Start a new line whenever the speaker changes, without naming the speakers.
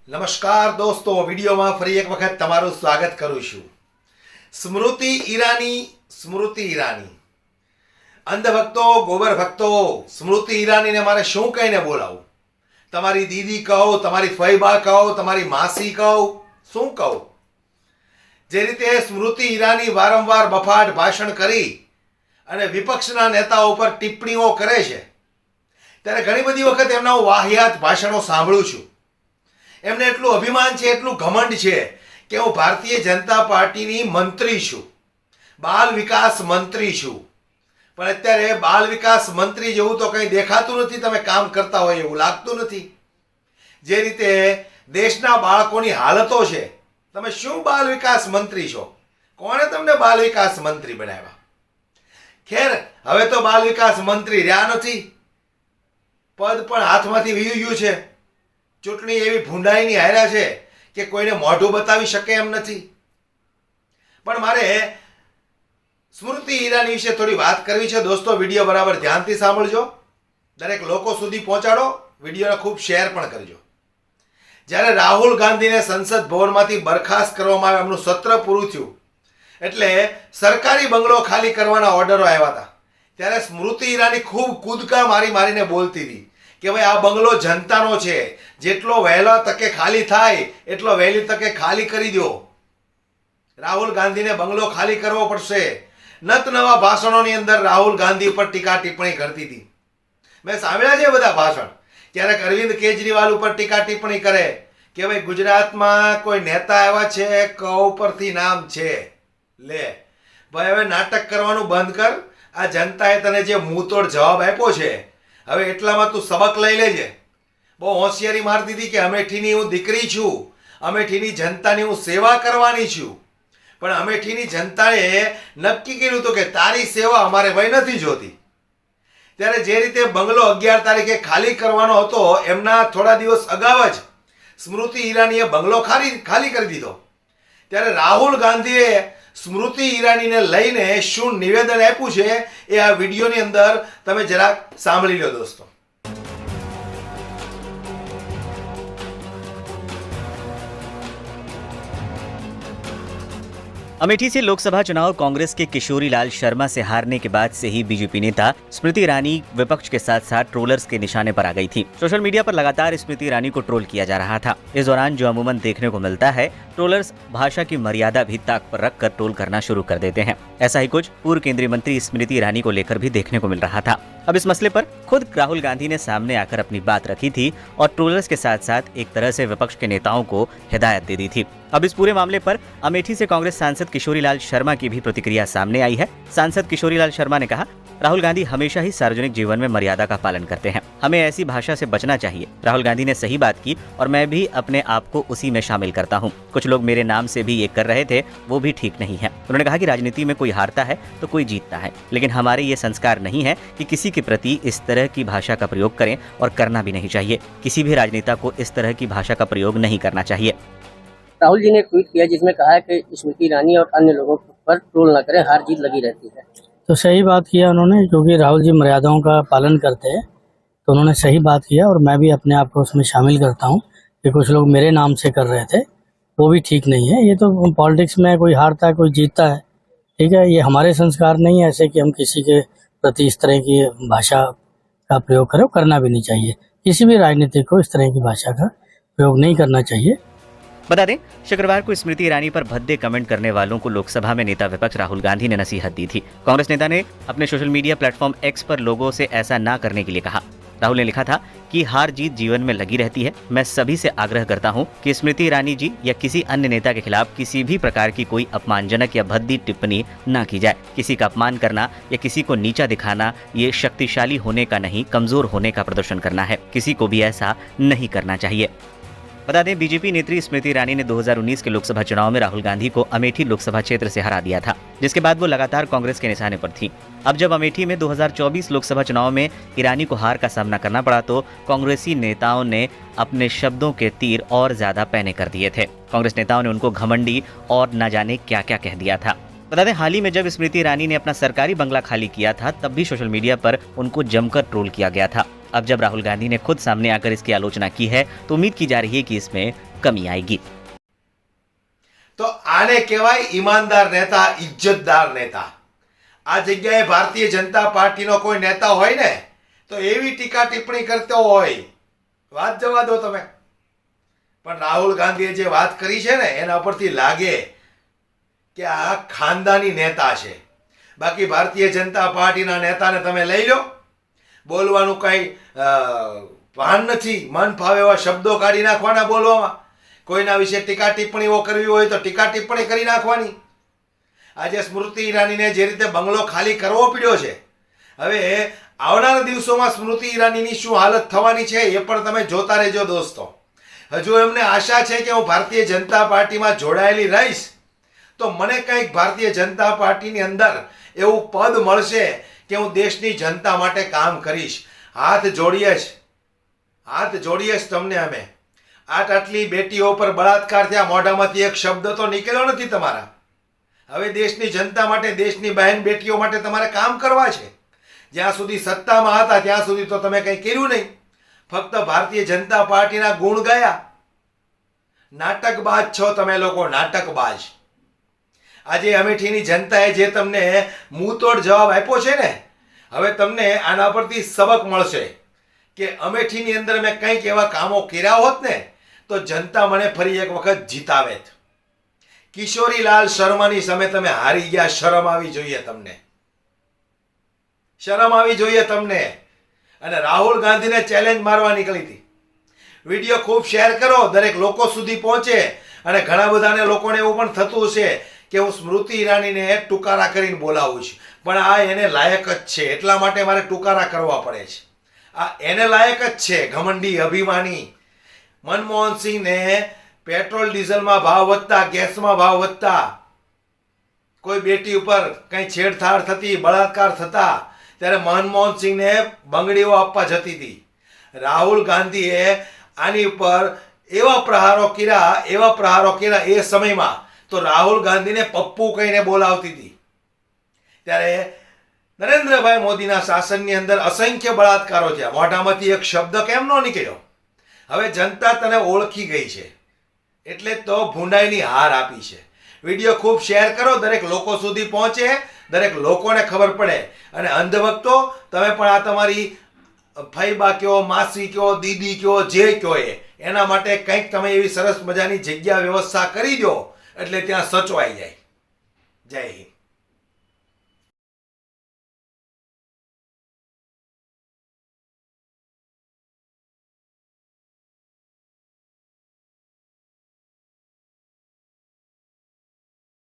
નમસ્કાર દોસ્તો, વિડીયોમાં ફરી એક વખત તમારું સ્વાગત કરું છું. સ્મૃતિ ઈરાની અંધભક્તો, ગોબર ભક્તો, સ્મૃતિ ઈરાનીને મારે શું કહીને બોલાવું? તમારી દીદી કહો, તમારી ફઈબા કહો, તમારી માસી કહો, શું કહું? જે રીતે સ્મૃતિ ઈરાની વારંવાર બફાટ ભાષણ કરી અને વિપક્ષના નેતાઓ પર ટિપ્પણીઓ કરે છે, ત્યારે ઘણી બધી વખત એમના હું વાહિયાત ભાષણો સાંભળું છું. એમને એટલું અભિમાન છે, એટલું ઘમંડ છે કે હું ભારતીય જનતા પાર્ટીની મંત્રી છું, બાલ વિકાસ મંત્રી છું. પણ અત્યારે બાલ વિકાસ મંત્રી જેવું તો કંઈ દેખાતું નથી. તમે કામ કરતા હોય એવું લાગતું નથી. જે રીતે દેશના બાળકોની હાલતો છે, તમે શું બાલ વિકાસ મંત્રી છો? કોણે તમને બાલ વિકાસ મંત્રી બનાવ્યા? ખેર, હવે તો બાલ વિકાસ મંત્રી રહ્યા નથી. પદ પણ હાથમાંથી વહી ગયું છે. ચૂંટણી એવી ભૂંડાઈની હાર્યા છે કે કોઈને મોઢું બતાવી શકે એમ નથી. પણ મારે સ્મૃતિ ઈરાની વિશે થોડી વાત કરવી છે. દોસ્તો, વિડીયો બરાબર ધ્યાનથી સાંભળજો, દરેક લોકો સુધી પહોંચાડો, વિડીયોને ખૂબ શેર પણ કરજો. જ્યારે રાહુલ ગાંધીને સંસદ ભવનમાંથી બરખાસ્ત કરવામાં આવે, એમનું સત્ર પૂરું થયું એટલે સરકારી બંગલો ખાલી કરવાના ઓર્ડરો આવ્યા હતા, ત્યારે સ્મૃતિ ઈરાની ખૂબ કૂદકા મારીને બોલતી હતી કે ભાઈ આ બંગલો જનતાનો છે, જેટલો વહેલા તકે ખાલી થાય એટલો વહેલી તકે ખાલી કરી દો. રાહુલ ગાંધીને બંગલો ખાલી કરવો પડશે. નત નવા ભાષણોની અંદર રાહુલ ગાંધી ઉપર ટીકા ટિપ્પણી કરતી હતી. મેં સાંભળ્યા છે બધા ભાષણ. ક્યારેક અરવિંદ કેજરીવાલ ઉપર ટીકા ટિપ્પણી કરે કે ભાઈ ગુજરાતમાં કોઈ નેતા આવ્યા છે, ક ઉપરથી નામ છે. લે ભાઈ, હવે નાટક કરવાનું બંધ કર. આ જનતાએ તને જે મુંહતોડ જવાબ આપ્યો છે, હવે એટલામાં તું સબક લઈ લેજે. બહુ હોશિયારી મારતી હતી કે અમેઠીની હું દીકરી છું, અમેઠીની જનતાની હું સેવા કરવાની છું. પણ અમેઠીની જનતાએ નક્કી કર્યું હતું કે તારી સેવા અમારે ભાઈ નથી જોતી. ત્યારે જે રીતે બંગલો 11 તારીખે ખાલી કરવાનો હતો, એમના થોડા દિવસ અગાઉ જ સ્મૃતિ ઈરાનીએ બંગલો ખાલી કરી દીધો. ત્યારે રાહુલ ગાંધીએ સ્મૃતિ ઈરાનીને લઈને શું નિવેદન આપ્યું છે એ આ વિડીયોની અંદર તમે જરાક સાંભળી લો દોસ્તો.
अमेठी से लोकसभा चुनाव कांग्रेस के किशोरीलाल शर्मा से हारने के बाद से ही बीजेपी नेता स्मृति ईरानी विपक्ष के साथ साथ ट्रोलर्स के निशाने पर आ गई थी. सोशल मीडिया पर लगातार स्मृति ईरानी को ट्रोल किया जा रहा था. इस दौरान जो अमूमन देखने को मिलता है, ट्रोलर्स भाषा की मर्यादा भी ताक पर रखकर ट्रोल करना शुरू कर देते हैं. ऐसा ही कुछ पूर्व केंद्रीय मंत्री स्मृति ईरानी को लेकर भी देखने को मिल रहा था. अब इस मसले पर खुद राहुल गांधी ने सामने आकर अपनी बात रखी थी और ट्रोलर्स के साथ साथ एक तरह से विपक्ष के नेताओं को हिदायत दे दी थी. अब इस पूरे मामले पर अमेठी से कांग्रेस सांसद किशोरीलाल शर्मा की भी प्रतिक्रिया सामने आई है. सांसद किशोरीलाल शर्मा ने कहा, राहुल गांधी हमेशा ही सार्वजनिक जीवन में मर्यादा का पालन करते हैं, हमें ऐसी भाषा से बचना चाहिए. राहुल गांधी ने सही बात की और मैं भी अपने आप को उसी में शामिल करता हूं. कुछ लोग मेरे नाम से भी ये कर रहे थे, वो भी ठीक नहीं है. उन्होंने कहा कि राजनीति में कोई हारता है तो कोई जीतता है, लेकिन हमारे ये संस्कार नहीं है कि किसी के प्रति इस तरह की भाषा का प्रयोग करें और करना भी नहीं चाहिए. किसी भी राजनेता को इस तरह की भाषा का प्रयोग नहीं करना चाहिए.
राहुल जी ने एक ट्वीट किया जिसमें कहा है कि स्मृति ईरानी और अन्य लोगों पर ट्रोल न करें, हार जीत लगी रहती है.
तो सही बात किया उन्होंने, क्योंकि राहुल जी मर्यादाओं का पालन करते हैं, तो उन्होंने सही बात किया और मैं भी अपने आप को उसमें शामिल करता हूं कि कुछ लोग मेरे नाम से कर रहे थे, वो भी ठीक नहीं है. ये तो पॉलिटिक्स में कोई हारता है कोई जीतता है, ठीक है. ये हमारे संस्कार नहीं है ऐसे कि हम किसी के प्रति इस तरह की भाषा का प्रयोग करें, करना भी नहीं चाहिए. किसी भी राजनीतिक को इस तरह की भाषा का प्रयोग नहीं करना चाहिए.
बता दें, शुक्रवार को स्मृति ईरानी पर भद्दे कमेंट करने वालों को लोकसभा में नेता विपक्ष राहुल गांधी ने नसीहत दी थी. कांग्रेस नेता ने अपने सोशल मीडिया प्लेटफॉर्म एक्स पर लोगों से ऐसा ना करने के लिए कहा. राहुल ने लिखा था कि हार जीत जीवन में लगी रहती है. मैं सभी से आग्रह करता हूं कि स्मृति ईरानी जी या किसी अन्य नेता के खिलाफ किसी भी प्रकार की कोई अपमानजनक या भद्दी टिप्पणी न की जाए. किसी का अपमान करना या किसी को नीचा दिखाना ये शक्तिशाली होने का नहीं, कमजोर होने का प्रदर्शन करना है. किसी को भी ऐसा नहीं करना चाहिए. बता दें, बीजेपी नेत्री स्मृति ईरानी ने 2019 के लोकसभा चुनाव में राहुल गांधी को अमेठी लोकसभा क्षेत्र से हरा दिया था, जिसके बाद वो लगातार कांग्रेस के निशाने पर थी. अब जब अमेठी में 2024 लोकसभा चुनाव में ईरानी को हार का सामना करना पड़ा तो कांग्रेसी नेताओं ने अपने शब्दों के तीर और ज्यादा पैने कर दिए थे. कांग्रेस नेताओं ने उनको घमंडी और न जाने क्या क्या कह दिया था. बता दें, हाल ही में जब स्मृति ईरानी ने अपना सरकारी बंगला खाली किया था, तब भी सोशल मीडिया पर उनको जमकर ट्रोल किया गया था. अब जब राहुल गांधी ने खुद सामने आकर इसकी आलोचना की है, तो उम्मीद की जा रही है कि इसमें कमी आएगी।
તો આને કહેવાય ઈમાનદાર નેતા, ઇજ્જતદાર નેતા. આ જગ્યાએ ભારતીય જનતા પાર્ટીનો કોઈ નેતા હોય ને તો એવી ટીકા ટિપ્પણી કરતો હોય, વાત જવા દો તમે. પણ રાહુલ ગાંધીએ જે વાત કરી છે ને એના પરથી લાગે કે આ ખાનદાની નેતા છે. બાકી ભારતીય જનતા પાર્ટીના નેતાને તમે લઈ લો, બોલવાનું કંઈ ભાન નથી, મન ફાવે એવા શબ્દો કાઢી નાખવાના બોલવામાં, કોઈના વિશે ટીકા ટિપ્પણીઓ કરવી હોય તો ટીકા ટિપ્પણી કરી નાખવાની. આજે સ્મૃતિ ઈરાનીને જે રીતે બંગલો ખાલી કરવો પડ્યો છે, હવે આવનારા દિવસોમાં સ્મૃતિ ઈરાનીની શું હાલત થવાની છે એ પણ તમે જોતા રહેજો દોસ્તો. હજુ એમને આશા છે કે હું ભારતીય જનતા પાર્ટીમાં જોડાયેલી રહીશ તો મને કંઈક ભારતીય જનતા પાર્ટીની અંદર એવું પદ મળશે કે હું દેશની જનતા માટે કામ કરીશ. હાથ જોડીએ જ તમને અમે. આટલી બેટીઓ પર બળાત્કાર થયા, મોઢામાંથી એક શબ્દ તો નીકળ્યો નથી તમારા. હવે દેશની જનતા માટે, દેશની બહેન બેટીઓ માટે તમારે કામ કરવા છે. જ્યાં સુધી સત્તામાં હતા ત્યાં સુધી તો તમે કંઈ કર્યું નહીં, ફક્ત ભારતીય જનતા પાર્ટીના ગુણ ગાયા. નાટકબાજ છો તમે લોકો, નાટકબાજ. આજે અમેઠીની જનતાએ જે તમને મુંહતોડ જવાબ આપ્યો છે ને, હવે તમને આના પરથી સબક મળશે કે અમેઠીની અંદર મેં કંઈક એવા કામો કર્યા હોત ને તો જનતા મને ફરી એક વખત જીતાવેત. કિશોરીલાલ શર્માની સામે તમે હારી ગયા. શરમ આવી જોઈએ તમને, શરમ આવી જોઈએ તમને. અને રાહુલ ગાંધીને ચેલેન્જ મારવા નીકળી હતી. વિડીયો ખૂબ શેર કરો, દરેક લોકો સુધી પહોંચે. અને ઘણા બધાને લોકોને એવું પણ થતું હશે કે હું સ્મૃતિ ઈરાનીને ટુકારા કરીને બોલાવું છું, પણ આ એને લાયક જ છે એટલા માટે મારે ટુકારા કરવા પડે છે. આ એને લાયક જ છે, ઘમંડી, અભિમાની. મનમોહનસિંહને પેટ્રોલ ડીઝલમાં ભાવ વધતા, ગેસમાં ભાવ વધતા, કોઈ બેટી ઉપર કંઈ છેડછાડ થતી, બળાત્કાર થતા, ત્યારે મનમોહનસિંહને બંગડીઓ આપવા જતી હતી. રાહુલ ગાંધીએ આની ઉપર એવા પ્રહારો કર્યા એ સમયમાં તો રાહુલ ગાંધીને પપ્પુ કહીને બોલાવતી હતી. ત્યારે નરેન્દ્રભાઈ મોદીના શાસનની અંદર અસંખ્ય બળાત્કારો થયા, મોઢામાંથી એક શબ્દ કેમ ન નીકળ્યો? હવે જનતા તને ઓળખી ગઈ છે એટલે તો ભૂંડાઈની હાર આપી છે. વિડીયો ખૂબ શેર કરો, દરેક લોકો સુધી પહોંચે, દરેક લોકોને ખબર પડે. અને અંધભક્તો, તમે પણ આ તમારી ફઈબા કયો, માસી કયો, દીદી કયો, જે કયો એના માટે કંઈક તમે એવી સરસ મજાની જગ્યા વ્યવસ્થા કરી દો એટલે ત્યાં સચવાઈ જાય. જય હિન્દ.